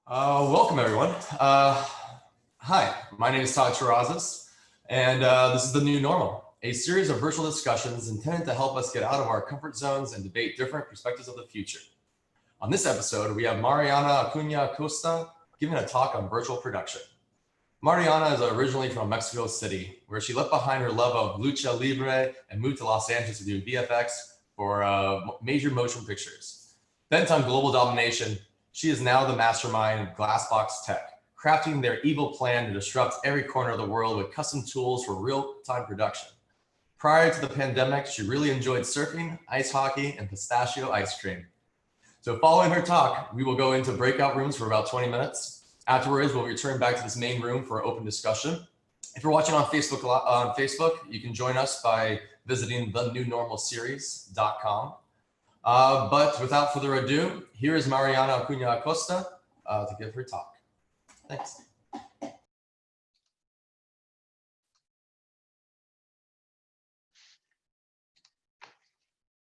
Welcome everyone. Hi, my name is Todd Terrazas, and this is The New Normal, a series of virtual discussions intended to help us get out of our comfort zones and debate different perspectives of the future. On this episode, we have Mariana Acuña Acosta giving a talk on virtual production. Mariana is originally from Mexico City, where she left behind her love of lucha libre and moved to Los Angeles to do VFX for major motion pictures. Bent on global domination, she is now the mastermind of Glassbox Tech, crafting their evil plan to disrupt every corner of the world with custom tools for real-time production. Prior to the pandemic, she really enjoyed surfing, ice hockey, and pistachio ice cream. So following her talk, we will go into breakout rooms for about 20 minutes. Afterwards, we'll return back to this main room for open discussion. If you're watching on Facebook, you can join us by visiting thenewnormalseries.com. But without further ado, here is Mariana Acuña Acosta to give her talk. Thanks.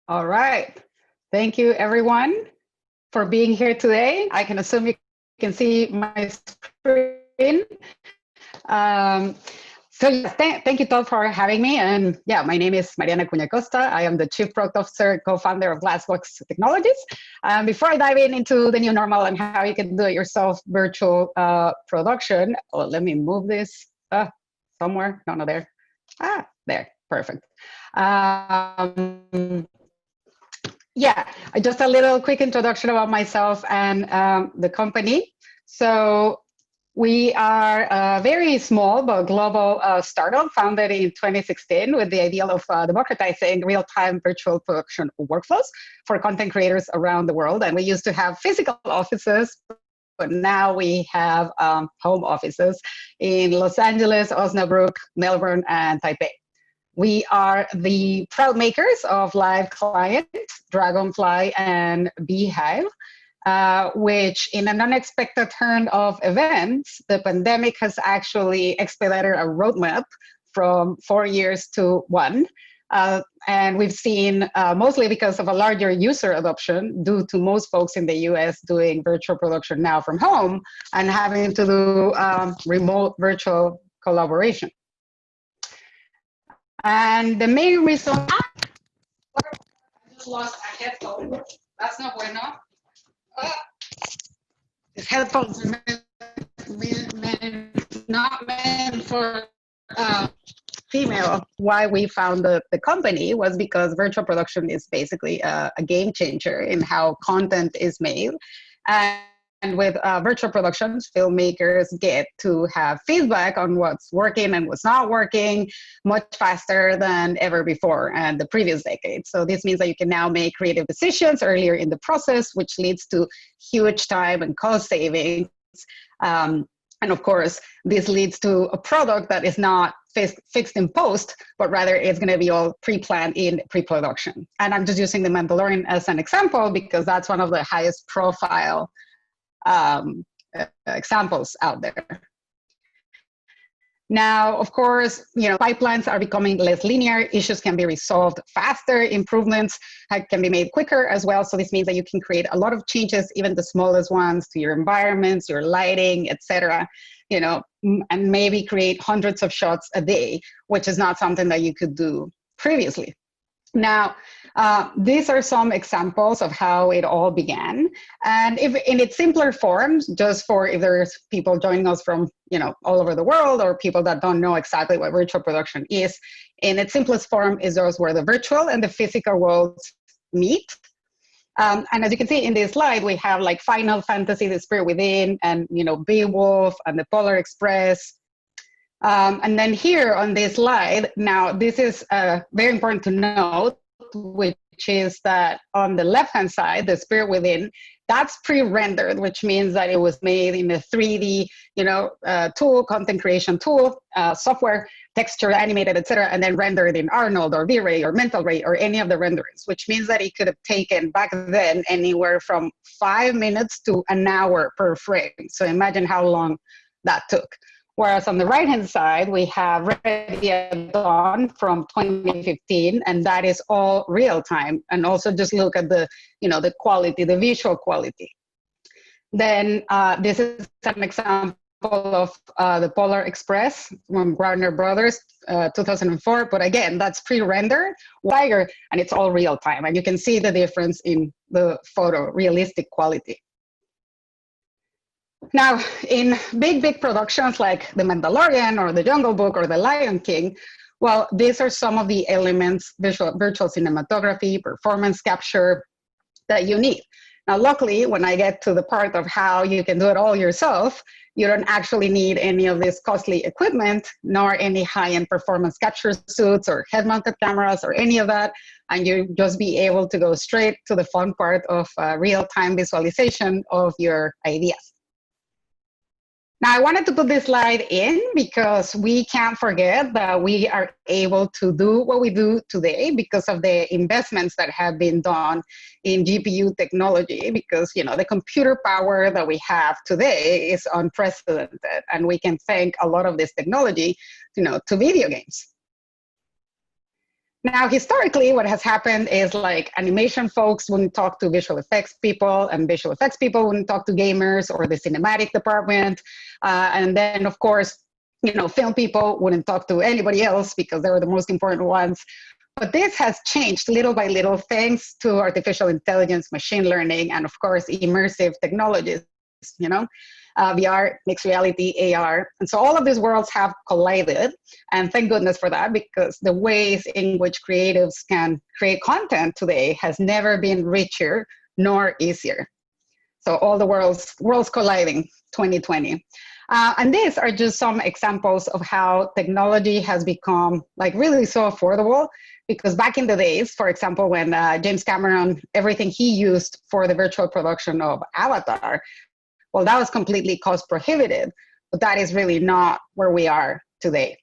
All right. Thank you, everyone, for being here today. I can assume you can see my screen. Thank you, Todd, for having me. And yeah, my name is Mariana Acuña Acosta. I am the Chief Product Officer, co-founder of Glassbox Technologies. Before I dive into the new normal and how you can do it yourself virtual production, let me move this somewhere. No, there. There. Perfect. Yeah, just a little quick introduction about myself and the company. So we are a very small but global startup founded in 2016 with the idea of democratizing real-time virtual production workflows for content creators around the world. And we used to have physical offices, but now we have home offices in Los Angeles, Osnabrück, Melbourne, and Taipei. We are the proud makers of live client, Dragonfly, and Beehive. Which in an unexpected turn of events, the pandemic has actually expedited a roadmap from 4 years to 1. And we've seen, mostly because of a larger user adoption due to most folks in the US doing virtual production now from home and having to do remote virtual collaboration. And the main reason, I just lost a headphone. That's not bueno. These headphones are not meant for female. Why we found the company was because virtual production is basically a game changer in how content is made. And with virtual productions, filmmakers get to have feedback on what's working and what's not working much faster than ever before and the previous decade. So this means that you can now make creative decisions earlier in the process, which leads to huge time and cost savings. And of course, this leads to a product that is not fixed in post, but rather it's going to be all pre-planned in pre-production. And I'm just using The Mandalorian as an example because that's one of the highest profile examples out there. Now, of course, pipelines are becoming less linear. Issues can be resolved faster. Improvements can be made quicker as well. So this means that you can create a lot of changes, even the smallest ones, to your environments, your lighting, etc. And maybe create hundreds of shots a day, which is not something that you could do previously. Now, these are some examples of how it all began. And if in its simpler forms, just for if there's people joining us from, all over the world or people that don't know exactly what virtual production is, in its simplest form is those where the virtual and the physical worlds meet. And as you can see in this slide, we have like Final Fantasy, The Spirit Within, and, Beowulf and the Polar Express. And then here on this slide, now this is very important to note, which is that on the left-hand side, The Spirit Within, that's pre-rendered, which means that it was made in a 3D, tool, content creation tool, software, texture, animated, etc., and then rendered in Arnold or V-Ray or Mental Ray or any of the renderers, which means that it could have taken back then anywhere from 5 minutes to an hour per frame. So imagine how long that took. Whereas on the right-hand side, we have Ready at Dawn from 2015, and that is all real time. And also just look at the, the quality, the visual quality. Then this is an example of the Polar Express from Gardner Brothers, 2004. But again, that's pre-rendered, Tiger, and it's all real time. And you can see the difference in the photo realistic quality. Now, in big productions like The Mandalorian or The Jungle Book or The Lion King, well, these are some of the elements, virtual cinematography, performance capture, that you need. Now, luckily, when I get to the part of how you can do it all yourself, you don't actually need any of this costly equipment, nor any high-end performance capture suits or head-mounted cameras or any of that, and you just be able to go straight to the fun part of real-time visualization of your ideas. Now, I wanted to put this slide in because we can't forget that we are able to do what we do today because of the investments that have been done in GPU technology, because, you know, the computer power that we have today is unprecedented, and we can thank a lot of this technology, you know, to video games. Now, historically, what has happened is like animation folks wouldn't talk to visual effects people, and visual effects people wouldn't talk to gamers or the cinematic department. And then, of course, you know, film people wouldn't talk to anybody else because they were the most important ones. But this has changed little by little thanks to artificial intelligence, machine learning, and of course, immersive technologies, you know. VR, mixed reality, AR. And so all of these worlds have collided. And thank goodness for that, because the ways in which creatives can create content today has never been richer nor easier. So all the worlds colliding, 2020. And these are just some examples of how technology has become like really so affordable. Because back in the days, for example, when James Cameron, everything he used for the virtual production of Avatar, well, that was completely cost prohibitive, but that is really not where we are today.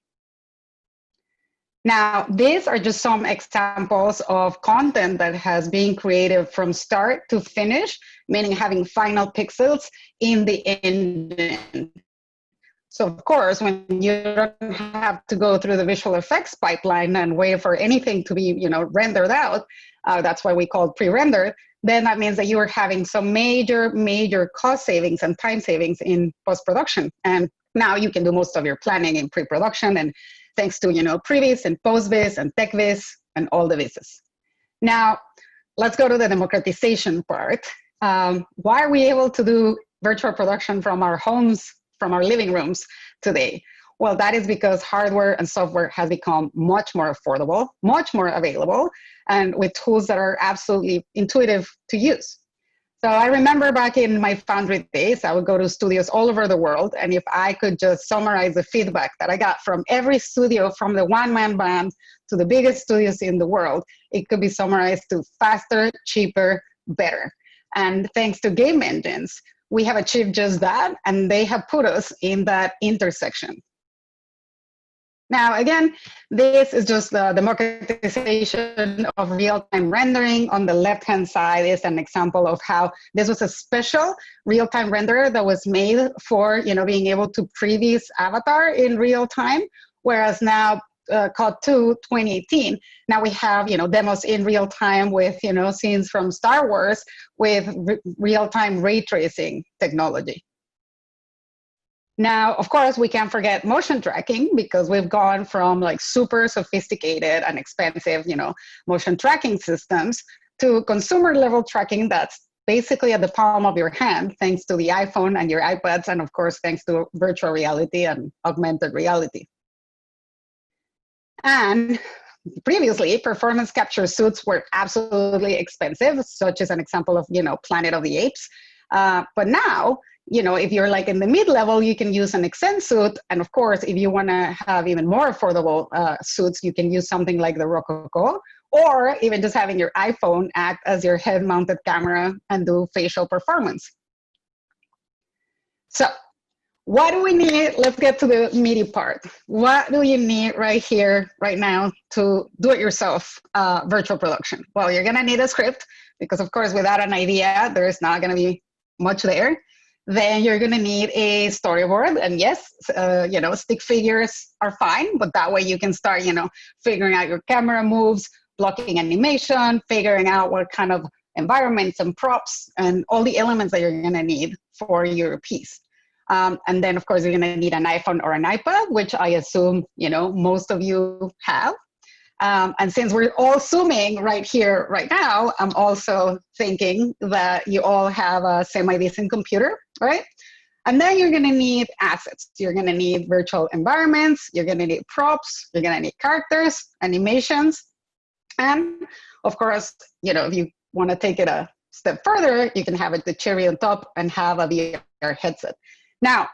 Now, these are just some examples of content that has been created from start to finish, meaning having final pixels in the engine. So of course, when you don't have to go through the visual effects pipeline and wait for anything to be, you know, rendered out, that's why we call it pre-rendered, then that means that you are having some major cost savings and time savings in post-production. And now you can do most of your planning in pre-production, and thanks to, you know, previs and post-vis and tech-vis and all the vises. Now, let's go to the democratization part. Why are we able to do virtual production from our homes, from our living rooms today? Well, that is because hardware and software has become much more affordable, much more available, and with tools that are absolutely intuitive to use. So I remember back in my Foundry days, I would go to studios all over the world, and if I could just summarize the feedback that I got from every studio, from the one-man band to the biggest studios in the world, it could be summarized to faster, cheaper, better. And thanks to game engines, we have achieved just that, and they have put us in that intersection. Now, again, this is just the democratization of real-time rendering. On the left-hand side is an example of how this was a special real-time renderer that was made for, you know, being able to preview Avatar in real time, whereas now, COD 2 2018, now we have, you know, demos in real time with, you know, scenes from Star Wars with real-time ray tracing technology. Now, of course, we can't forget motion tracking, because we've gone from like super sophisticated and expensive, you know, motion tracking systems to consumer level tracking that's basically at the palm of your hand, thanks to the iPhone and your iPads, and of course, thanks to virtual reality and augmented reality. And previously, performance capture suits were absolutely expensive, such as an example of, you know, Planet of the Apes. But now, you know, if you're like in the mid-level, you can use an Extend suit. And of course, if you want to have even more affordable suits, you can use something like the Rococo, or even just having your iPhone act as your head-mounted camera and do facial performance. So what do we need? Let's get to the meaty part. What do you need right here, right now, to do it yourself virtual production? Well, you're going to need a script, because of course, without an idea, there's not going to be much there. Then you're going to need a storyboard. And yes, you know, stick figures are fine, but that way you can start, you know, figuring out your camera moves, blocking animation, figuring out what kind of environments and props and all the elements that you're going to need for your piece. And then, of course, you're going to need an iPhone or an iPad, which I assume, most of you have. And since we're all Zooming right here, right now, I'm also thinking that you all have a semi-decent computer, right? And then you're going to need assets. You're going to need virtual environments. You're going to need props. You're going to need characters, animations. And of course, if you want to take it a step further, you can have the cherry on top and have a VR headset. Now,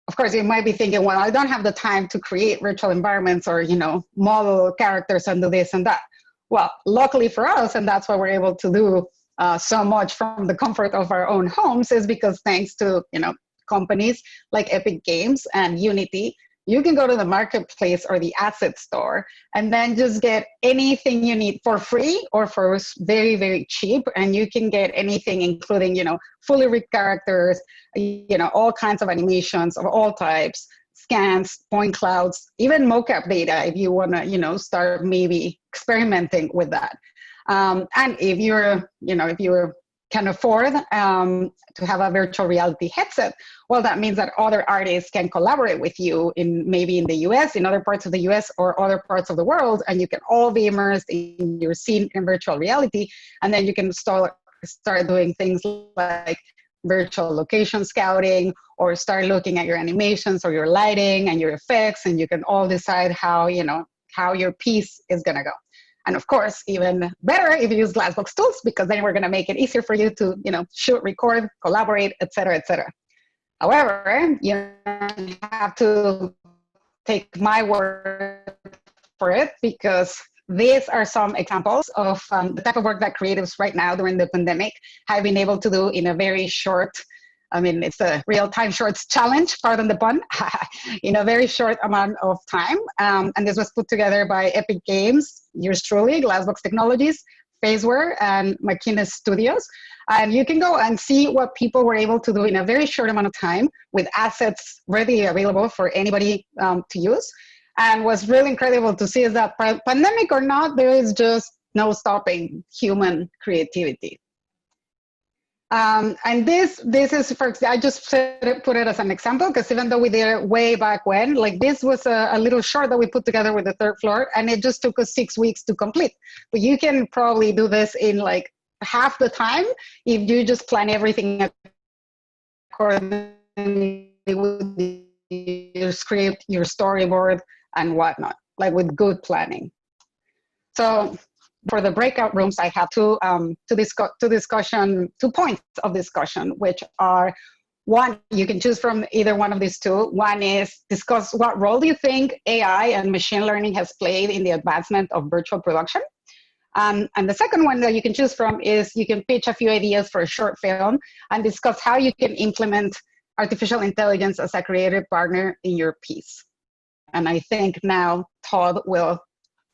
of course, you might be thinking, well, I don't have the time to create virtual environments or, model characters and do this and that. Well, luckily for us, and that's why we're able to do so much from the comfort of our own homes, is because thanks to, companies like Epic Games and Unity, you can go to the marketplace or the asset store and then just get anything you need for free or for very, very cheap. And you can get anything, including, fully rigged characters, all kinds of animations of all types, scans, point clouds, even mocap data if you want to, start maybe experimenting with that. And if you're, if you can afford to have a virtual reality headset, well, that means that other artists can collaborate with you maybe in the US, in other parts of the US or other parts of the world, and you can all be immersed in your scene in virtual reality. And then you can start doing things like virtual location scouting, or start looking at your animations or your lighting and your effects, and you can all decide how, how your piece is gonna go. And of course, even better if you use Glassbox tools, because then we're going to make it easier for you to, shoot, record, collaborate, et cetera, et cetera. However, you have to take my word for it, because these are some examples of the type of work that creatives right now during the pandemic have been able to do in a very short, it's a real-time shorts challenge, pardon the pun, in a very short amount of time. And this was put together by Epic Games, yours truly, Glassbox Technologies, Phaseware, and McKinney Studios. And you can go and see what people were able to do in a very short amount of time with assets readily available for anybody to use. And what's really incredible to see is that pandemic or not, there is just no stopping human creativity. And this is, for example, I just put it as an example, because even though we did it way back when, like this was a little short that we put together with the third floor, and it just took us 6 weeks to complete. But you can probably do this in like half the time if you just plan everything accordingly with your script, your storyboard, and whatnot, like with good planning. So for the breakout rooms, I have two points of discussion, which are, one, you can choose from either one of these two. One is discuss what role do you think AI and machine learning has played in the advancement of virtual production? And the second one that you can choose from is you can pitch a few ideas for a short film and discuss how you can implement artificial intelligence as a creative partner in your piece. And I think now Todd will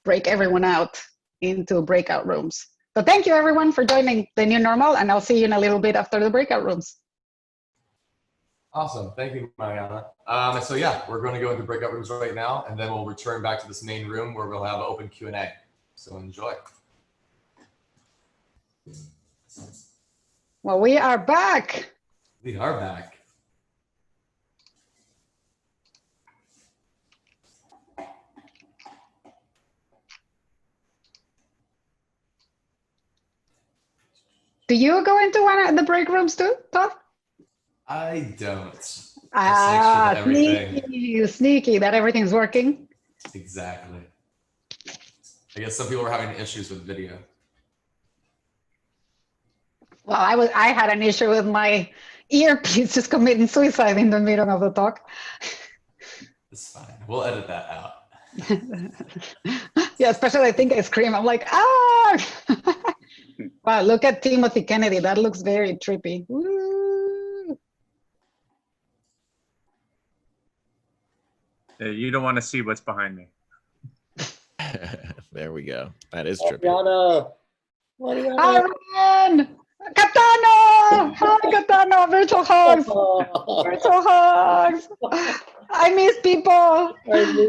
break everyone out into breakout rooms. So thank you everyone for joining the new normal, and I'll see you in a little bit after the breakout rooms. Awesome, thank you, Mariana. So yeah, we're going to go into breakout rooms right now, and then we'll return back to this main room where we'll have an open Q&A. So enjoy. Well, we are back. We are back. Do you go into one of the break rooms too, Todd? I don't. Ah, sneaky, that everything's working. Exactly. I guess some people are having issues with video. Well, I had an issue with my earpiece just committing suicide in the middle of the talk. It's fine. We'll edit that out. Yeah, especially I think I scream. I'm like, ah! Wow, look at Timothy Kennedy. That looks very trippy. Woo. You don't want to see what's behind me. There we go. That is trippy. Mariana. Hi, Ryan! Katano! Hi, Katano! Virtual hugs! Virtual hugs! I miss people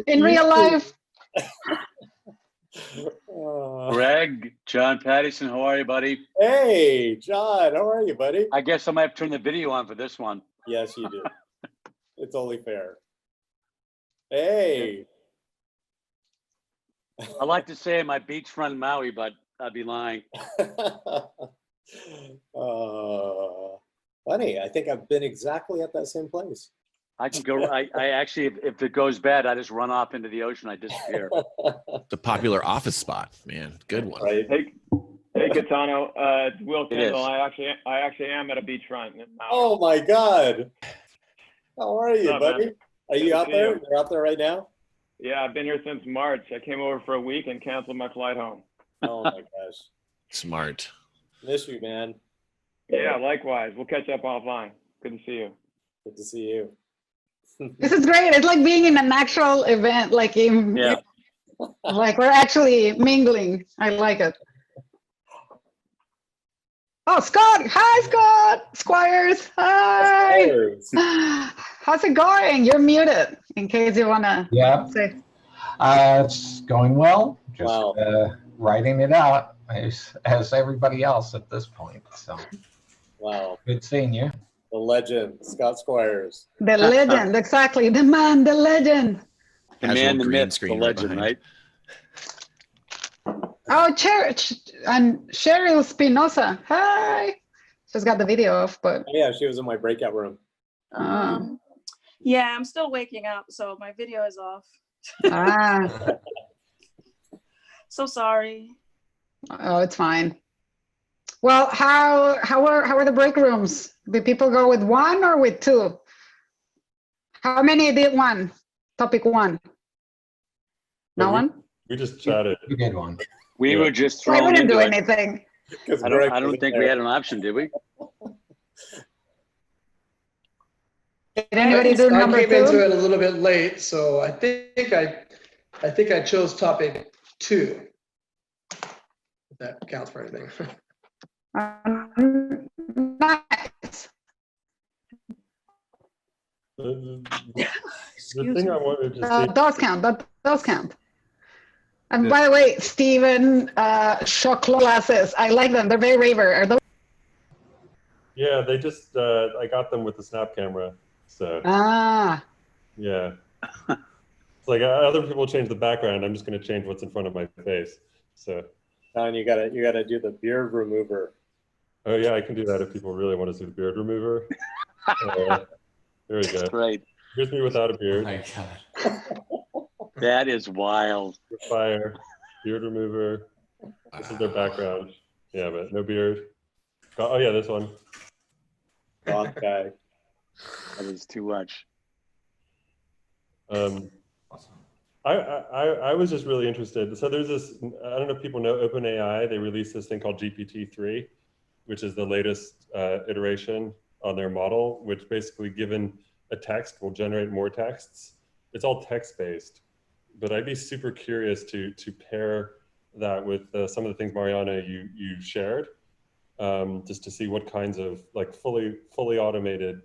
in real life. Greg, John Pattison, how are you, buddy? Hey, John, how are you, buddy? I guess I might have turned the video on for this one. Yes, you do. It's only fair. Hey. I like to say my beachfront Maui, but I'd be lying. Funny, I think I've been exactly at that same place. I can go. I actually, if it goes bad, I just run off into the ocean. I disappear. The popular office spot, man. Good one. Right? Hey, Gaetano, it's Will It is. Kendall. I actually am at a beachfront. Oh my God. How are you, What's up, buddy? man? Are Good you to out see there? you. You're out there right now? Yeah, I've been here since March. I came over for a week and canceled my flight home. Oh my gosh. Smart. Miss you, man. Yeah, likewise. We'll catch up offline. Good to see you. Good to see you. This is great. It's like being in an actual event, like Yeah. like we're actually mingling. I like it. Oh, Scott. Hi, Scott. Squires. Hi. Cheers. How's it going? You're muted in case you want to Yeah, say. it's going well. Just Wow. writing it out as everybody else at this point. So Wow. good seeing you. The legend, Scott Squires. The legend, exactly. The man, the legend. The Has a man, the little green myth, the screen right legend, behind. right? Oh, Church and Cheryl Spinoza. Hi. She's got the video off, but Yeah, she was in my breakout room. Yeah, I'm still waking up, so my video is off. ah, So sorry. oh, it's fine. Well, how are the break rooms? Did people go with one or with two? How many did one? Topic one. No one? We just chatted. You did one. We Yeah. were just I thrown wouldn't into do it. anything. Because I don't think we had an option, did we? Did anybody do number I came into two? it a little bit late, so I think I chose topic 2. If that counts for anything. Nice. The thing I wanted to say, Those count. That does count. And by the way, Steven, shock glasses. I like them. They're very raver. Are those? yeah, they just, I got them with the snap camera. So, Ah, yeah. It's like other people change the background. I'm just going to change what's in front of my face. So, Don, you gotta do the beard remover. oh yeah, I can do that if people really want to see the beard remover. There we go. Right. Here's me without a Oh beard. my God. That is wild. Fire, beard remover. This is their background. Yeah, but no beard. Oh yeah, this one. Goth guy. That is too much. I was just really interested. So there's this, I don't know if people know OpenAI, they released this thing called GPT-3, which is the latest iteration on their model, which basically given a text will generate more texts. It's all text-based, but I'd be super curious to pair that with some of the things, Mariana, you shared, just to see what kinds of like fully automated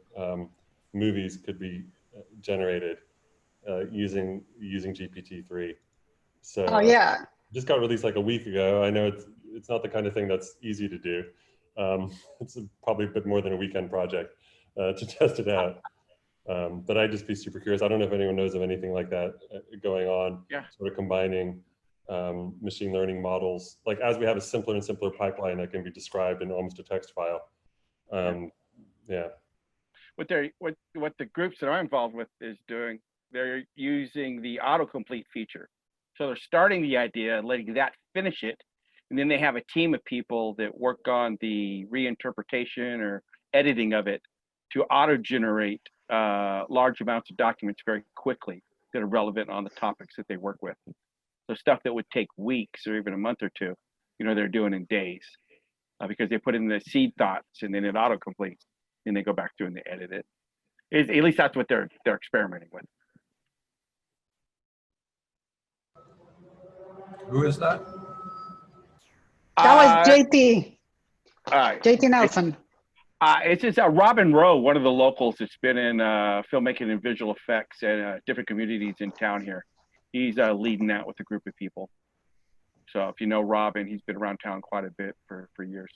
movies could be generated using GPT-3. So oh yeah. just got released like a week ago. I know it's not the kind of thing that's easy to do. It's probably a bit more than a weekend project to test it out. But I'd just be super curious. I don't know if anyone knows of anything like that going on. Yeah. Sort of combining machine learning models, like as we have a simpler and simpler pipeline that can be described in almost a text file. Yeah. What the groups that I'm involved with is doing, they're using the autocomplete feature. So they're starting the idea and letting that finish it. And then they have a team of people that work on the reinterpretation or editing of it to auto-generate large amounts of documents very quickly that are relevant on the topics that they work with. So stuff that would take weeks or even a month or two, they're doing in days because they put in the seed thoughts and then it auto-completes. And they go back through and they edit it. At least that's what they're experimenting with. Who is that? That was JT. Alright. JT Nelson. It's just Robin Rowe, one of the locals that's been in filmmaking and visual effects at different communities in town here. He's leading out with a group of people. So if you know Robin, he's been around town quite a bit for years.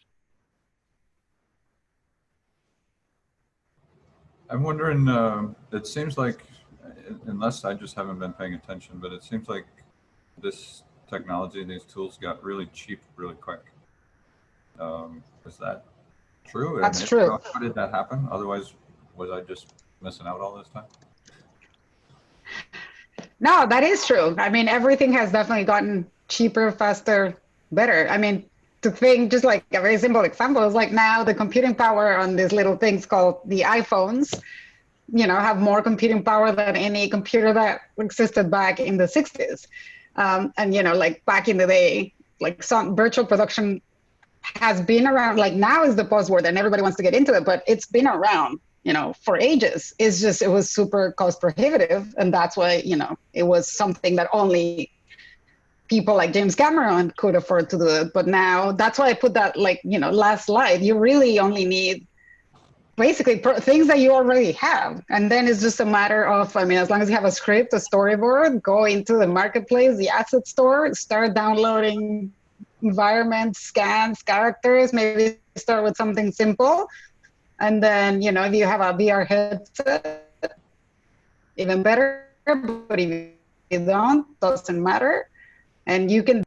I'm wondering, it seems like, unless I just haven't been paying attention, but it seems like this technology, these tools got really cheap really quick. Is that true? That's and true. So how did that happen? Otherwise, was I just missing out all this time? No, that is true. I mean, everything has definitely gotten cheaper, faster, better. I mean, to think just like a very simple example is like now the computing power on these little things called the iPhones, you know, have more computing power than any computer that existed back in the 60s. And, you know, like back in the day, like some virtual production has been around, like now is the buzzword and everybody wants to get into it, but it's been around, you know, for ages. It's just, it was super cost prohibitive. And that's why, you know, it was something that only people like James Cameron could afford to do it. But now that's why I put that, like, you know, last slide, you really only need basically things that you already have. And then it's just a matter of, I mean, as long as you have a script, a storyboard, go into the marketplace, the asset store, start downloading environments, scans, characters, maybe start with something simple. And then, you know, if you have a VR headset, even better, but if you don't, doesn't matter. And you can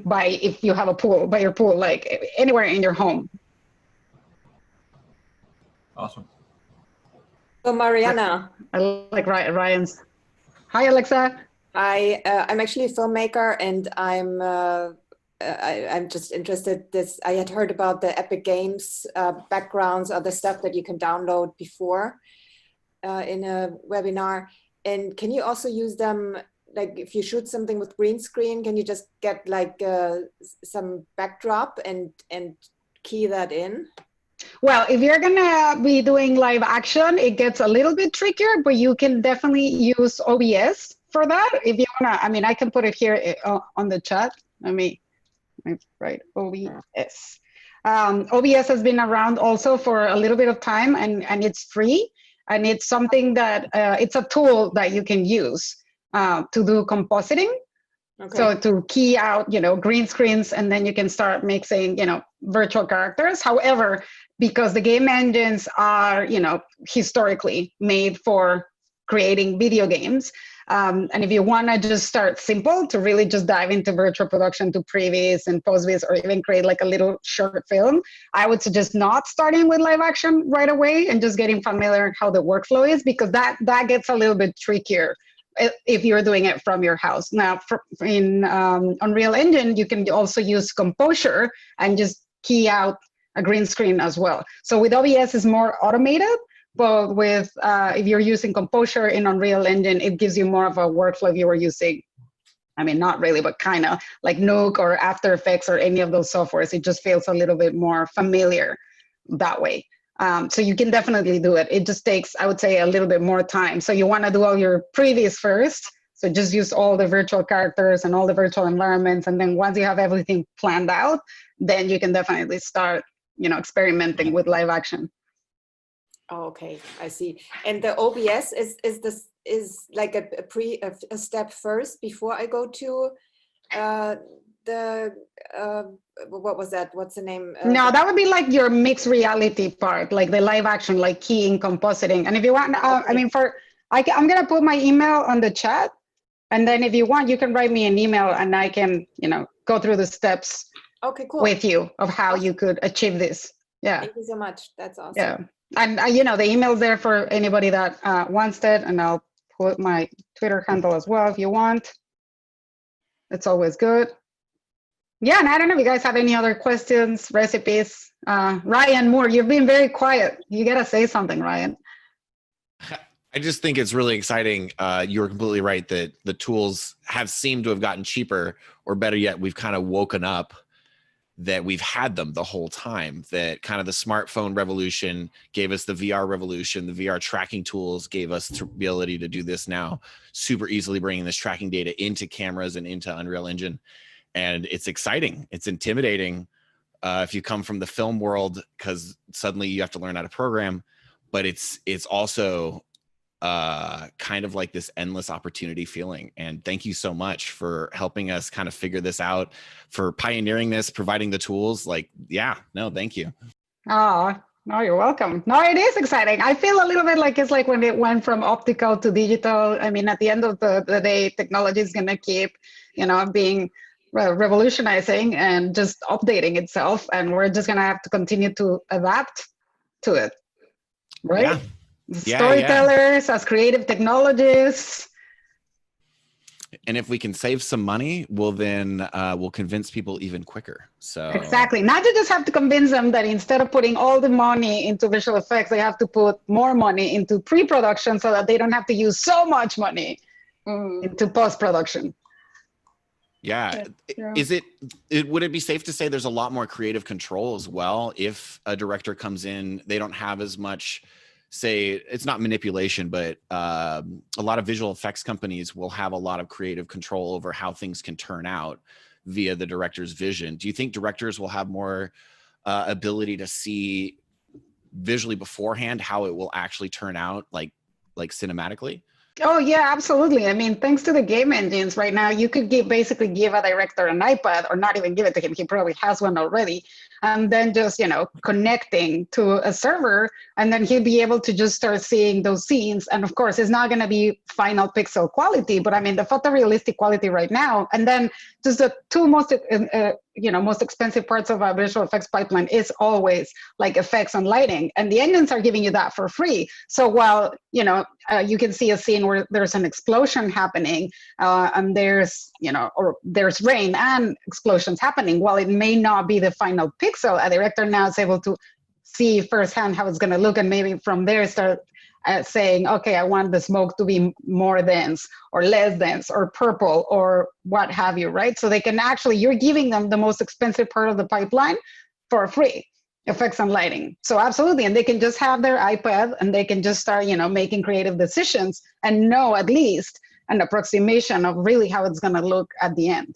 buy, if you have a pool, buy your pool, like anywhere in your home. Awesome. So Mariana. I like Ryan's. Hi, Alexa. Hi, I'm actually a filmmaker, and I'm just interested. I had heard about the Epic Games backgrounds, other stuff that you can download before in a webinar. And can you also use them, like if you shoot something with green screen, can you just get like some backdrop and key that in? Well, if you're gonna be doing live action, it gets a little bit trickier, but you can definitely use OBS for that. If you wanna, I mean, I can put it here on the chat. Let me write OBS. OBS has been around also for a little bit of time, and it's free. And it's something that, it's a tool that you can use to do compositing. Okay. So to key out, you know, green screens, and then you can start mixing, you know, virtual characters. However, because the game engines are, you know, historically made for creating video games, and if you want to just start simple to really just dive into virtual production, to previs and postvis, or even create like a little short film, I would suggest not starting with live action right away and just getting familiar how the workflow is, because that gets a little bit trickier if you're doing it from your house. Now, in Unreal Engine, you can also use Composure and just key out a green screen as well. So with OBS, it's more automated, but with if you're using Composure in Unreal Engine, it gives you more of a workflow if you were using, I mean, not really, but kind of like Nuke or After Effects or any of those softwares. It just feels a little bit more familiar that way. So you can definitely do it. It just takes, I would say, a little bit more time. So you want to do all your previous first. So just use all the virtual characters and all the virtual environments. And then once you have everything planned out, then you can definitely start, you know, experimenting with live action. Oh, okay, I see. And the OBS is like a step first before I go to what was that? What's the name? No, that would be like your mixed reality part, like the live action, like keying, compositing. And if you want, I mean, I'm gonna put my email on the chat, and then if you want, you can write me an email, and I can, you know, go through the steps. Okay, cool. With you of how you could achieve this. Yeah. Thank you so much. That's awesome. Yeah, and you know, the email's there for anybody that wants it, and I'll put my Twitter handle as well if you want. It's always good. Yeah, and I don't know if you guys have any other questions, recipes. Ryan Moore, you've been very quiet. You gotta say something, Ryan. I just think it's really exciting. You were completely right that the tools have seemed to have gotten cheaper, or better yet, we've kind of woken up that we've had them the whole time. That kind of the smartphone revolution gave us the VR revolution. The VR tracking tools gave us the ability to do this now super easily, bringing this tracking data into cameras and into Unreal Engine. And it's exciting. It's intimidating if you come from the film world, because suddenly you have to learn how to program. But it's also kind of like this endless opportunity feeling. And thank you so much for helping us kind of figure this out, for pioneering this, providing the tools. Like, yeah, no, thank you. Oh, no, you're welcome. No, it is exciting. I feel a little bit like it's like when it went from optical to digital. I mean, at the end of the day, technology is going to keep, being revolutionizing and just updating itself. And we're just going to have to continue to adapt to it. Right? Yeah. Storytellers, as creative technologists. And if we can save some money, we'll convince people even quicker. So exactly. Not to just have to convince them that instead of putting all the money into visual effects, they have to put more money into pre-production so that they don't have to use so much money into post-production. Yeah. Would it be safe to say there's a lot more creative control as well? If a director comes in, they don't have as much, say, it's not manipulation, but a lot of visual effects companies will have a lot of creative control over how things can turn out via the director's vision. Do you think directors will have more ability to see visually beforehand how it will actually turn out, like cinematically? Oh yeah, absolutely. I mean, thanks to the game engines right now, you could basically give a director an iPad, or not even give it to him. He probably has one already. And then just, connecting to a server, and then he'll be able to just start seeing those scenes. And of course, it's not going to be final pixel quality, but I mean, the photorealistic quality right now. And then just the two most expensive parts of our visual effects pipeline is always like effects and lighting. And the engines are giving you that for free. So while, you can see a scene where there's an explosion happening, and there's, or there's rain and explosions happening, while it may not be the final pixel, a director now is able to see firsthand how it's going to look, and maybe from there start saying, okay, I want the smoke to be more dense or less dense or purple or what have you, right? So they can actually, you're giving them the most expensive part of the pipeline for free, effects and lighting. So absolutely, and they can just have their iPad and they can just start, making creative decisions and know at least an approximation of really how it's going to look at the end.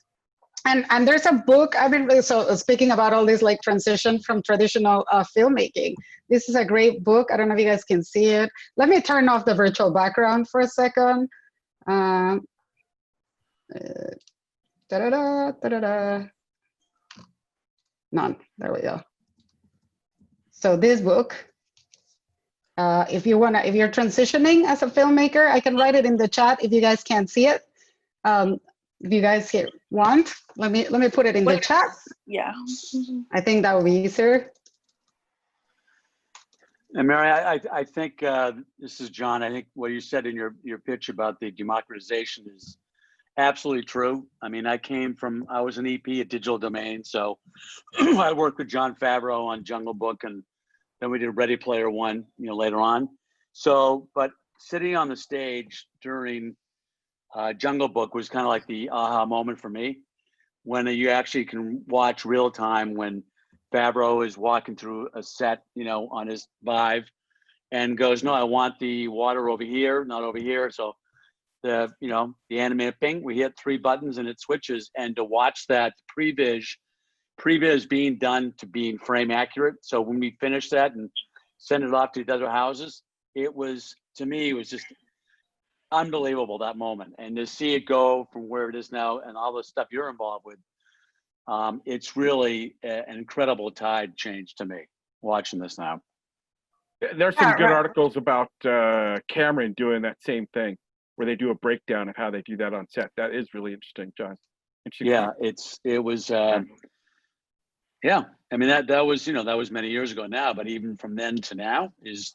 And there's a book I've been really, so speaking about all this like transition from traditional filmmaking. This is a great book. I don't know if you guys can see it. Let me turn off the virtual background for a second. None. There we go. So this book, if you're transitioning as a filmmaker, I can write it in the chat if you guys can't see it. If you guys want, let me put it in the chat. Yeah. I think that would be easier. And Mary, I think this is John. I think what you said in your pitch about the democratization is absolutely true. I mean, I was an EP at Digital Domain, so I worked with Jon Favreau on Jungle Book, and then we did Ready Player One, later on. So, but sitting on the stage during Jungle Book was kind of like the aha moment for me, when you actually can watch real time when Favreau is walking through a set, on his Vive, and goes, no, I want the water over here, not over here. So the animated ping, we hit 3 buttons and it switches. And to watch that previs being done to being frame accurate. So when we finished that and sent it off to the other houses, to me, it was just unbelievable, that moment. And to see it go from where it is now and all the stuff you're involved with, it's really an incredible tide change to me watching this now. There's some good articles about Cameron doing that same thing, where they do a breakdown of how they do that on set. That is really interesting, John. Yeah, it was yeah. I mean, that was many years ago now, but even from then to now is,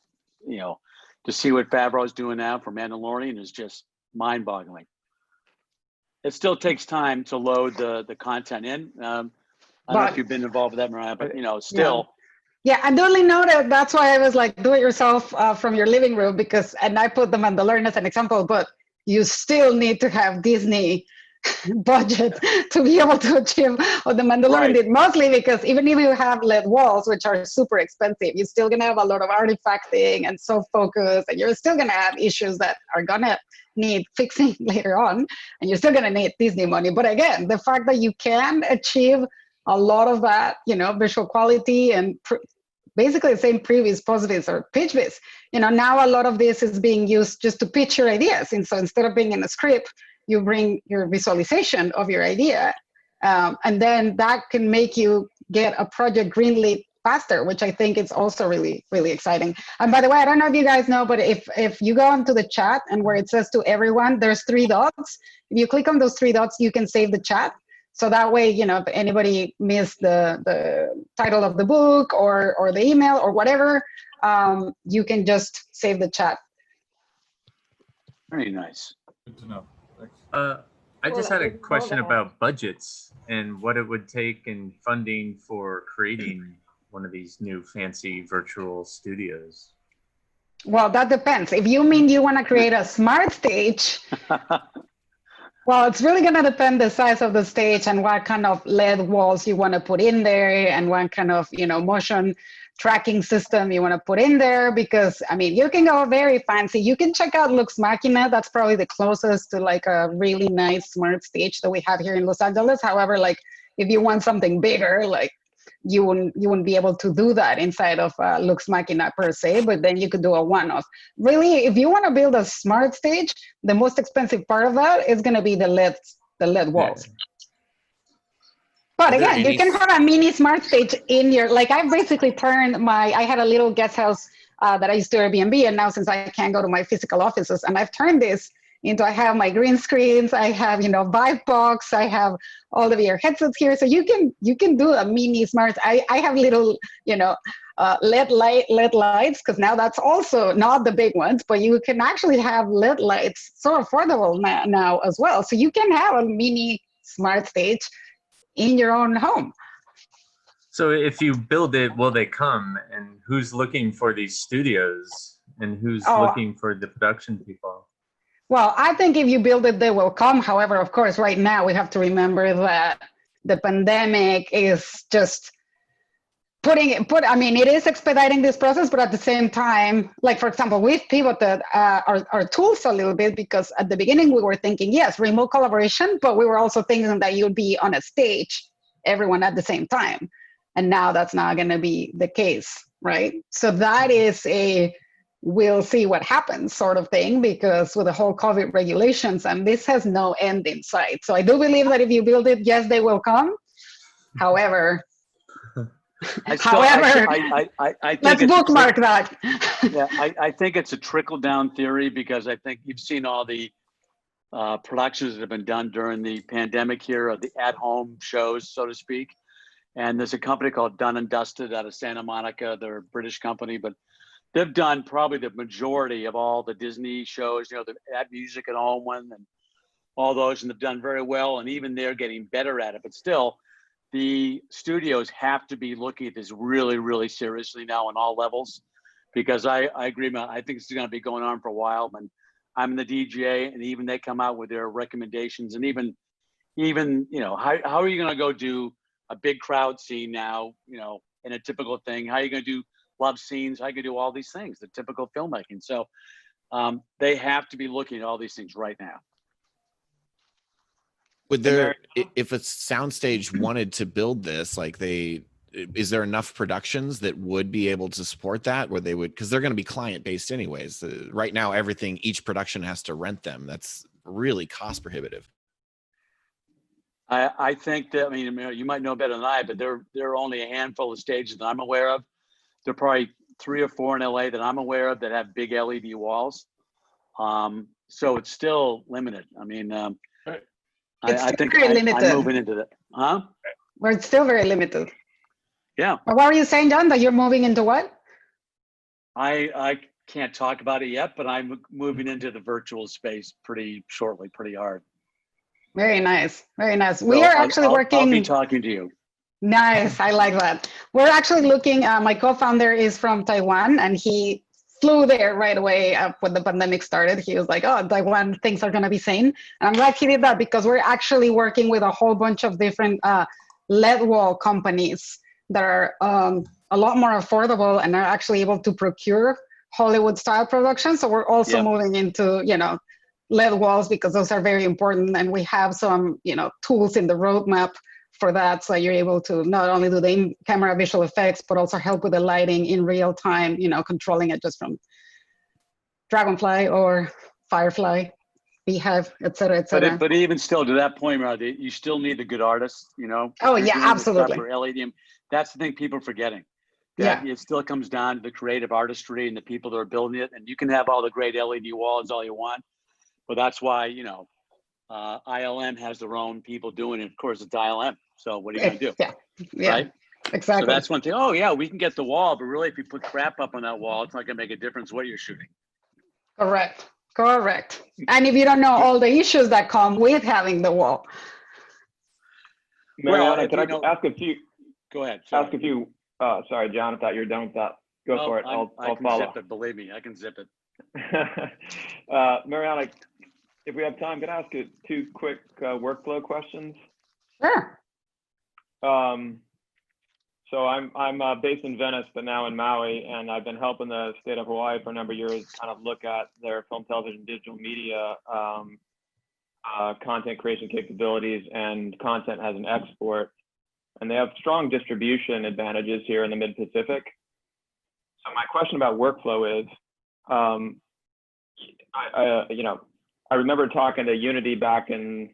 to see what Favreau's doing now for Mandalorian is just mind-boggling. It still takes time to load the content in. I don't know if you've been involved with that, Mariah, but still. Yeah, I totally know that. That's why I was like, do it yourself from your living room, and I put the Mandalorian as an example, but you still need to have Disney budget to be able to achieve what the Mandalorian did, mostly because even if you have LED walls, which are super expensive, you're still going to have a lot of artifacting and soft focus, and you're still going to have issues that are going to need fixing later on, and you're still going to need Disney money. But again, the fact that you can achieve a lot of that, visual quality and basically the same previous positives or pitch vis. Now a lot of this is being used just to pitch your ideas. And so instead of being in a script, you bring your visualization of your idea. And then that can make you get a project greenlit faster, which I think is also really, really exciting. And by the way, I don't know if you guys know, but if you go into the chat and where it says to everyone, there's 3 dots. If you click on those 3 dots, you can save the chat. So that way, if anybody missed the title of the book or the email or whatever, you can just save the chat. Very nice. Good to know. Thanks. I just had a question about budgets and what it would take in funding for creating one of these new fancy virtual studios. Well, that depends. If you mean you want to create a smart stage, well, it's really going to depend the size of the stage and what kind of LED walls you want to put in there and what kind of, motion tracking system you want to put in there. Because, I mean, you can go very fancy. You can check out Lux Machina. That's probably the closest to like a really nice smart stage that we have here in Los Angeles. However, like if you want something bigger, like you wouldn't be able to do that inside of Lux Machina per se, but then you could do a one-off. Really, if you want to build a smart stage, the most expensive part of that is going to be the LED walls. But again, you can have a mini smart stage in your, like I basically turned I had a little guest house that I used to Airbnb, and now since I can't go to my physical offices, and I've turned this into, I have my green screens, I have, Vive box, I have all the VR headsets here. So you can do a mini smart, I have little, LED lights, because now that's also not the big ones, but you can actually have LED lights so affordable now as well. So you can have a mini smart stage in your own home. So if you build it, will they come? And who's looking for these studios? And who's looking for the production people? Well, I think if you build it, they will come. However, of course, right now we have to remember that the pandemic is just I mean, it is expediting this process, but at the same time, like, for example, we've pivoted our tools a little bit, because at the beginning we were thinking, yes, remote collaboration, but we were also thinking that you'd be on a stage, everyone at the same time. And now that's not going to be the case, right? So that is we'll see what happens sort of thing, because with the whole COVID regulations, and this has no end in sight. So I do believe that if you build it, yes, they will come. However, I think let's bookmark that. Yeah, I think it's a trickle-down theory, because I think you've seen all the productions that have been done during the pandemic here, of the at-home shows, so to speak. And there's a company called Dun & Dusted out of Santa Monica. They're a British company, but they've done probably the majority of all the Disney shows, the Add Music at Home one and all those, and they've done very well. And even they're getting better at it. But still, the studios have to be looking at this really, really seriously now on all levels, because I agree, I think it's going to be going on for a while. And I'm in the DGA, and even they come out with their recommendations, and even how are you going to go do a big crowd scene now, in a typical thing? How are you going to do love scenes? How you can do all these things, the typical filmmaking. So they have to be looking at all these things right now. Would there, if a soundstage wanted to build this, is there enough productions that would be able to support that, where they would, because they're going to be client-based anyways. Right now, each production has to rent them. That's really cost prohibitive. I think that, I mean, you might know better than I, but there are only a handful of stages that I'm aware of. There are probably 3 or 4 in LA that I'm aware of that have big LED walls. So it's still limited. I mean, I think I'm moving into that. Huh? Well, it's still very limited. Yeah. But what were you saying, John, that you're moving into what? I can't talk about it yet, but I'm moving into the virtual space pretty shortly, pretty hard. Very nice. Very nice. So We are actually working. I'll be talking to you. Nice. I like that. We're actually looking, my co-founder is from Taiwan, and he flew there right away when the pandemic started. He was like, oh, Taiwan, things are going to be sane. And I'm glad he did that, because we're actually working with a whole bunch of different LED wall companies that are a lot more affordable and are actually able to procure Hollywood style productions. So we're also moving into, LED walls, because those are very important. And we have some, tools in the roadmap for that. So you're able to not only do the in-camera visual effects, but also help with the lighting in real time, controlling it just from Dragonfly or Firefly, Beehive, et cetera, et cetera. But even still, to that point, Rod, you still need the good artists, Oh, If you're yeah, doing this stuff absolutely. for LED, that's the thing people are forgetting. That it still comes down to the creative artistry and the people that are building it. And you can have all the great LED walls all you want, but that's why, ILM has their own people doing it. Of course, it's ILM. So what are you going to do? Yeah, right? exactly. So that's one thing. Oh, yeah, we can get the wall, but really, if you put crap up on that wall, it's not going to make a difference what you're shooting. Correct. And if you don't know all the issues that come with having the wall. Mariana, can I ask a few? Go ahead. Ask a few. Sorry, John, I thought you were done with that. Go for it. I'll follow. Zip it, believe me, I can zip it. Mariana, if we have time, can I ask you 2 quick workflow questions? Sure. So I'm based in Venice, but now in Maui, and I've been helping the state of Hawaii for a number of years kind of look at their film, television, digital media content creation capabilities and content as an export. And they have strong distribution advantages here in the Mid-Pacific. So my question about workflow is, I remember talking to Unity back in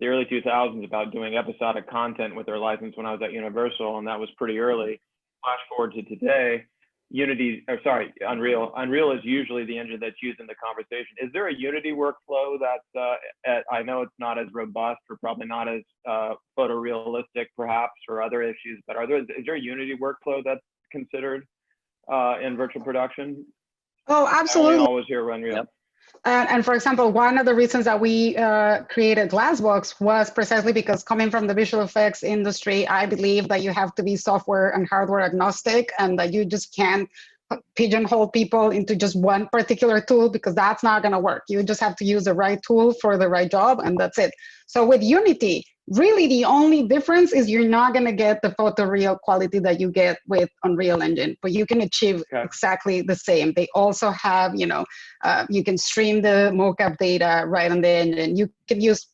the early 2000s about doing episodic content with their license when I was at Universal, and that was pretty early. Flash forward to today, Unreal. Unreal is usually the engine that's used in the conversation. Is there a Unity workflow that I know it's not as robust or probably not as photorealistic perhaps for other issues, but is there a Unity workflow that's considered in virtual production? Oh, absolutely. I always hear Unreal. Yep. And for example, one of the reasons that we created Glassbox was precisely because coming from the visual effects industry, I believe that you have to be software and hardware agnostic and that you just can't pigeonhole people into just one particular tool because that's not going to work. You just have to use the right tool for the right job and that's it. So with Unity, really the only difference is you're not going to get the photoreal quality that you get with Unreal Engine, but you can achieve exactly the same. They also have, you can stream the mocap data right on the engine. You can use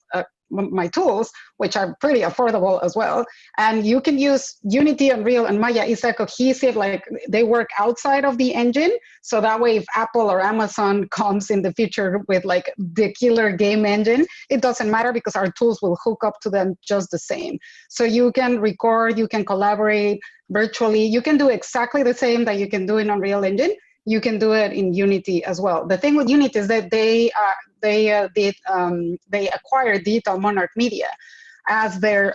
my tools, which are pretty affordable as well. And you can use Unity, Unreal, and Maya. It's a cohesive, like they work outside of the engine. So that way, if Apple or Amazon comes in the future with like the killer game engine, it doesn't matter because our tools will hook up to them just the same. So you can record, you can collaborate virtually. You can do exactly the same that you can do in Unreal Engine. You can do it in Unity as well. The thing with Unity is that they acquired Digital Monarch Media as their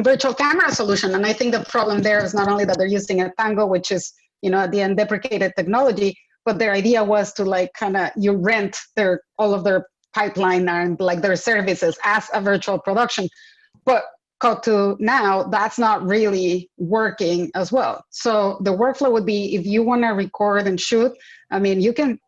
virtual camera solution. And I think the problem there is not only that they're using a Tango, which is, at the end deprecated technology, but their idea was to like kind of you rent all of their pipeline and like their services as a virtual production. But cut to now, that's not really working as well. So the workflow would be if you want to record and shoot, I mean, you can,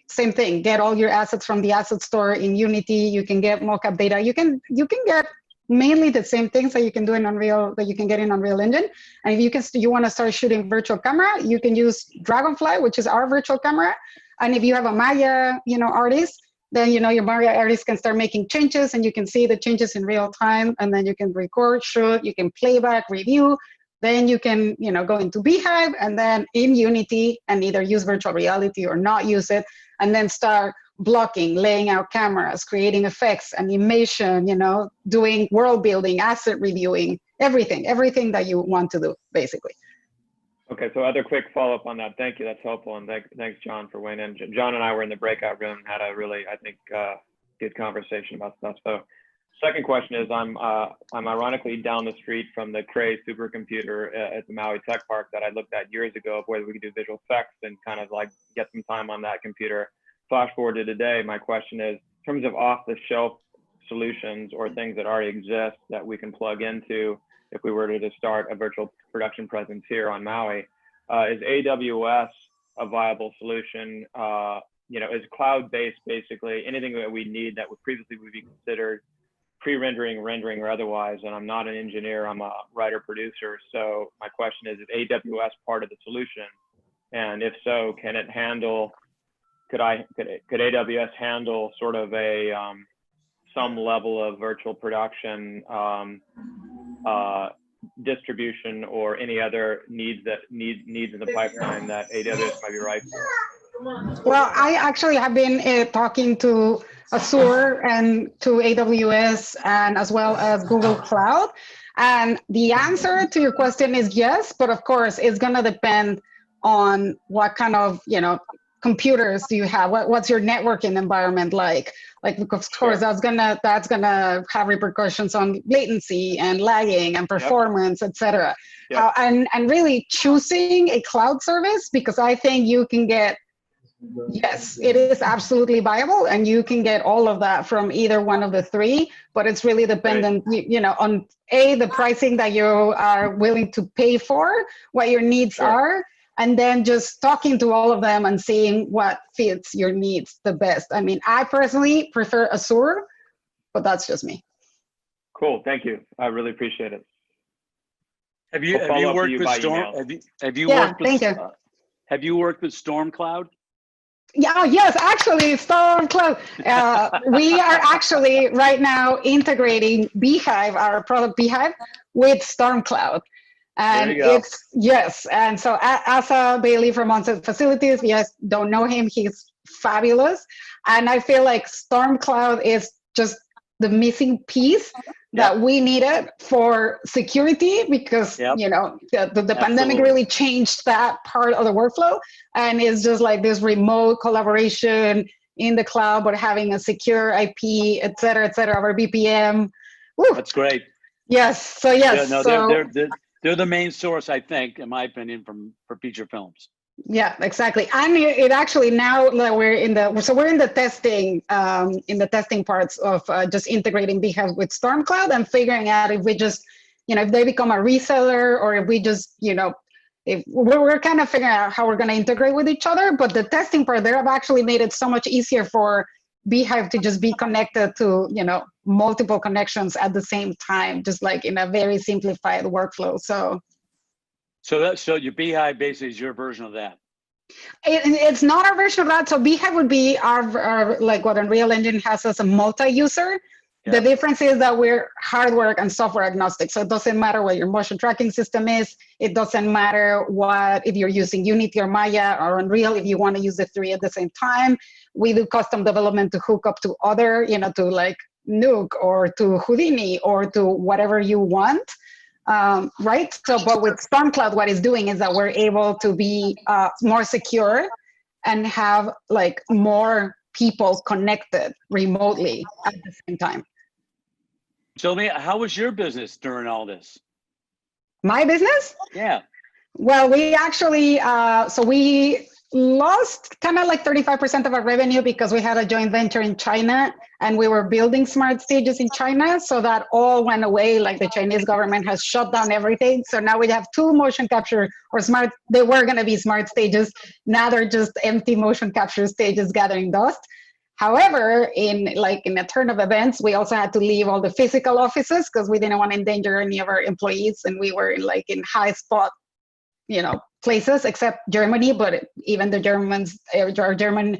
same thing, get all your assets from the asset store in Unity. You can get mocap data. You can get mainly the same things that you can do in Unreal, that you can get in Unreal Engine. And if you want to start shooting virtual camera, you can use Dragonfly, which is our virtual camera. And if you have a Maya, artist, then your Maya artist can start making changes and you can see the changes in real time, and then you can record, shoot, you can playback, review, then you can go into Beehive and then in Unity and either use virtual reality or not use it, and then start blocking, laying out cameras, creating effects, animation, doing world building, asset reviewing, everything that you want to do, basically. Okay, so other quick follow-up on that. Thank you, that's helpful, and thanks, John, for weighing in. John and I were in the breakout room, had a really, I think, good conversation about stuff. So, second question is, I'm ironically down the street from the Cray supercomputer at the Maui Tech Park that I looked at years ago of whether we could do visual effects and kind of like get some time on that computer. Flash forward to today, my question is, in terms of off-the-shelf solutions or things that already exist that we can plug into if we were to start a virtual production presence here on Maui, is AWS a viable solution? Is cloud-based basically anything that we need that would previously would be considered pre-rendering, rendering, or otherwise? And I'm not an engineer, I'm a writer-producer. So my question is AWS part of the solution? And if so, can it handle, could AWS handle sort of a some level of virtual production distribution or any other needs in the pipeline that AWS might be right for? Well, I actually have been talking to Azure and to AWS and as well as Google Cloud. And the answer to your question is yes, but of course it's going to depend on what kind of, computers do you have? What's your networking environment like? Like, of course, that's gonna have repercussions on latency and lagging and performance, etc. And really choosing a cloud service, because I think you can get, yes, it is absolutely viable, and you can get all of that from either one of the three, but it's really dependent, on the pricing that you are willing to pay for, what your needs are, and then just talking to all of them and seeing what fits your needs the best. I mean, I personally prefer Azure, but that's just me. Cool, thank you. I really appreciate it. Have you worked with Storm? Have you worked with Storm Cloud? Yeah, yes, actually, Storm Cloud. We are actually right now integrating Beehive, our product Beehive, with Storm Cloud. And and so Asa Bailey from Onset Facilities, don't know him, he's fabulous. And I feel like Storm Cloud is just the missing piece that we needed for security, because the pandemic really changed that part of the workflow, and it's just like this remote collaboration in the cloud, but having a secure IP, et cetera, over BPM. Woo. That's great. Yes. So yes. They're the main source, I think, in my opinion, for feature films. Yeah, exactly. And it actually, now that we're in the testing parts of just integrating Beehive with Storm Cloud and figuring out if we just, if they become a reseller, or if we just, if we're kind of figuring out how we're going to integrate with each other. But the testing part, they have actually made it so much easier for Beehive to just be connected to, multiple connections at the same time, just like in a very simplified workflow. So your Beehive basically is your version of that. It's not our version of that. So Beehive would be our like what Unreal Engine has as a multi-user. The difference is that we're hardware and software agnostic. So it doesn't matter what your motion tracking system is. It doesn't matter if you're using Unity or Maya or Unreal, if you want to use the three at the same time. We do custom development to hook up to other, to like Nuke or to Houdini or to whatever you want. Right? So, but with Storm Cloud, what it's doing is that we're able to be more secure and have like more people connected remotely at the same time. Tell me, how was your business during all this? My business? Yeah. Well, we actually, so we lost kind of like 35% of our revenue because we had a joint venture in China and we were building smart stages in China. So that all went away. Like the Chinese government has shut down everything. So now we have two motion capture or they were going to be smart stages. Now they're just empty motion capture stages gathering dust. However, in a turn of events, we also had to leave all the physical offices because we didn't want to endanger any of our employees. And we were in high spot, places except Germany, but even the our German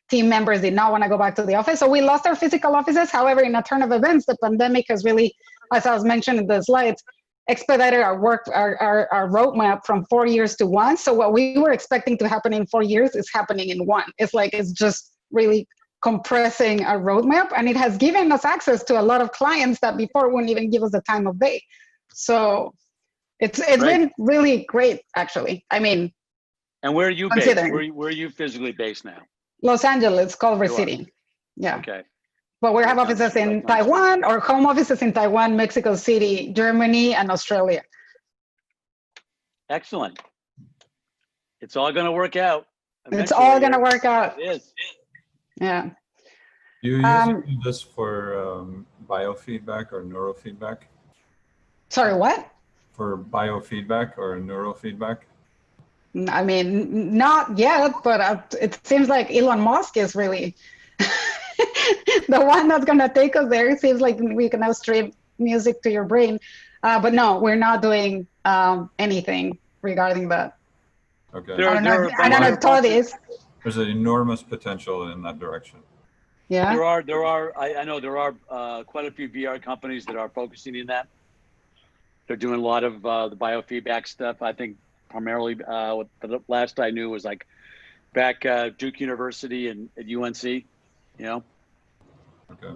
team members did not want to go back to the office. So we lost our physical offices. However, in a turn of events, the pandemic has really, as I was mentioning in the slides, expedited our roadmap from 4 years to 1. So what we were expecting to happen in 4 years is happening in 1. It's just really compressing our roadmap, and it has given us access to a lot of clients that before wouldn't even give us the time of day. So it's been really great, actually. I mean, and where are you based? Where are you physically based now? Los Angeles, Culver City. Yeah. Okay. But we have offices in Taiwan, or home offices in Taiwan, Mexico City, Germany, and Australia. Excellent. It's all going to work out. It's all going to work out. It is. Yeah. Do you use this for biofeedback or neurofeedback? Sorry, what? For biofeedback or neurofeedback? I mean, not yet, but it seems like Elon Musk is really the one that's going to take us there. It seems like we can now stream music to your brain. But no, we're not doing anything regarding that. Okay. I don't know if Todd is. There's an enormous potential in that direction. Yeah. There are. I know there are quite a few VR companies that are focusing in that. They're doing a lot of the biofeedback stuff. I think primarily what the last I knew was like back Duke University and at UNC, you know. Okay.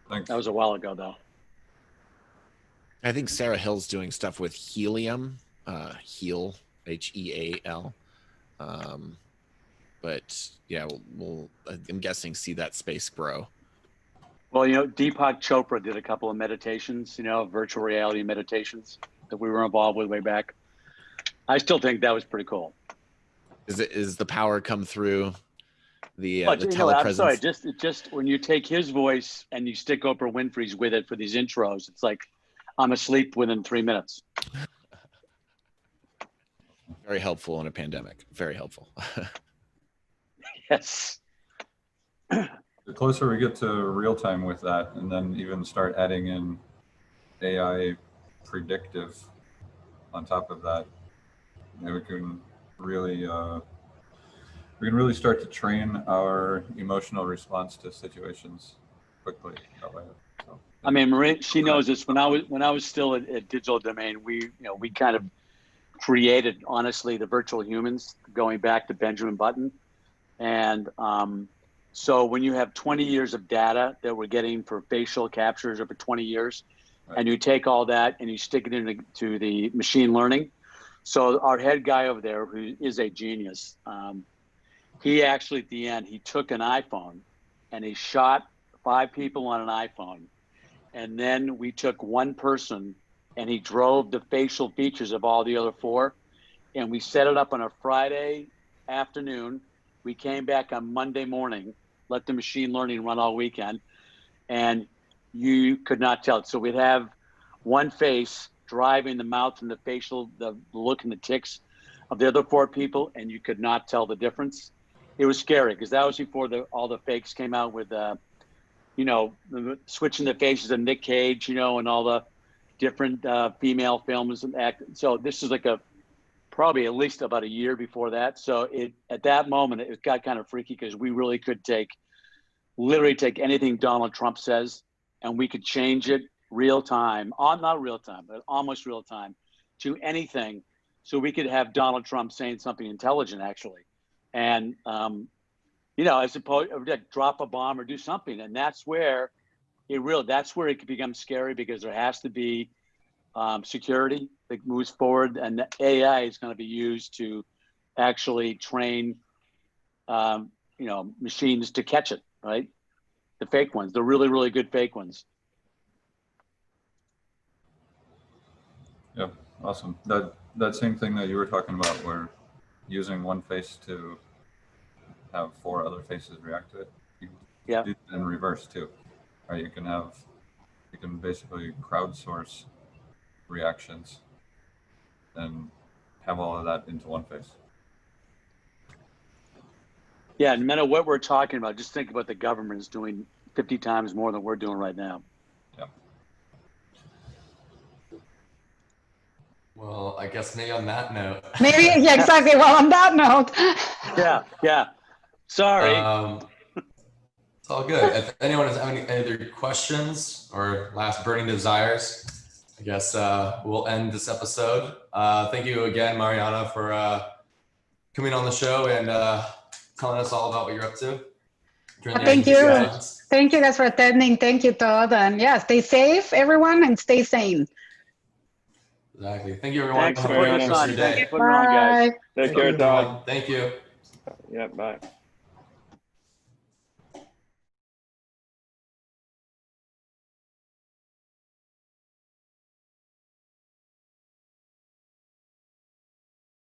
Thanks. That was a while ago though. I think Sarah Hill's doing stuff with helium, Heal, H-E-A-L. But yeah, we'll I'm guessing see that space grow. Well, you know, Deepak Chopra did a couple of meditations, you know, virtual reality meditations that we were involved with way back. I still think that was pretty cool. Is the power come through the But, you know, I'm telepresence? sorry, just when you take his voice and you stick Oprah Winfrey's with it for these intros, it's like I'm asleep within 3 minutes. Very helpful in a pandemic. Very helpful. Yes. The closer we get to real time with that, and then even start adding in AI predictive on top of that, you know, we can really start to train our emotional response to situations quickly that way. So, I mean, Marie, she knows this. When I was still at Digital Domain, we kind of created, honestly, the virtual humans, going back to Benjamin Button. And so when you have 20 years of data that we're getting for facial captures over 20 years, right, and you take all that and you stick it into the machine learning. So our head guy over there, who is a genius, he actually at the end, he took an iPhone and he shot 5 people on an iPhone. And then we took one person and he drove the facial features of all the other 4. And we set it up on a Friday afternoon. We came back on Monday morning, let the machine learning run all weekend, and you could not tell it. So we'd have one face driving the mouth and the facial, the look and the tics of the other 4 people, and you could not tell the difference. It was scary because that was before all the fakes came out with, you know, switching the faces of Nick Cage, you know, and all the different female films and act. So this is like probably at least about a year before that. So at that moment, it got kind of freaky because we really could literally take anything Donald Trump says and we could change it real time, not real time, but almost real time to anything. So we could have Donald Trump saying something intelligent actually. And, you know, as opposed to drop a bomb or do something. And that's where it could become scary because there has to be security that moves forward, and the AI is going to be used to actually train, you know, machines to catch it, right? The fake ones, the really, really good fake ones. yeah, awesome. That same thing that you were talking about, where using one face to have 4 other faces react to it. You can do it in reverse too, right? You can basically crowdsource reactions and have all of that into one face. Yeah, no matter what we're talking about, just think about the government is doing 50 times more than we're doing right now. Yeah. Well, I guess maybe on that note. Maybe, yeah, exactly. Well, on that note. Yeah. Sorry. It's all good. If anyone has any other questions or last burning desires, I guess we'll end this episode. Thank you again, Mariana, for coming on the show and telling us all about what you're up to. Thank you. Thank you guys for attending. Thank you, Todd. And yeah, stay safe, everyone, and stay sane. Exactly. Thank you, everyone. Thanks for putting us on. Thanks for putting it on, guys. Take care, Todd. Thank you. Yeah, bye.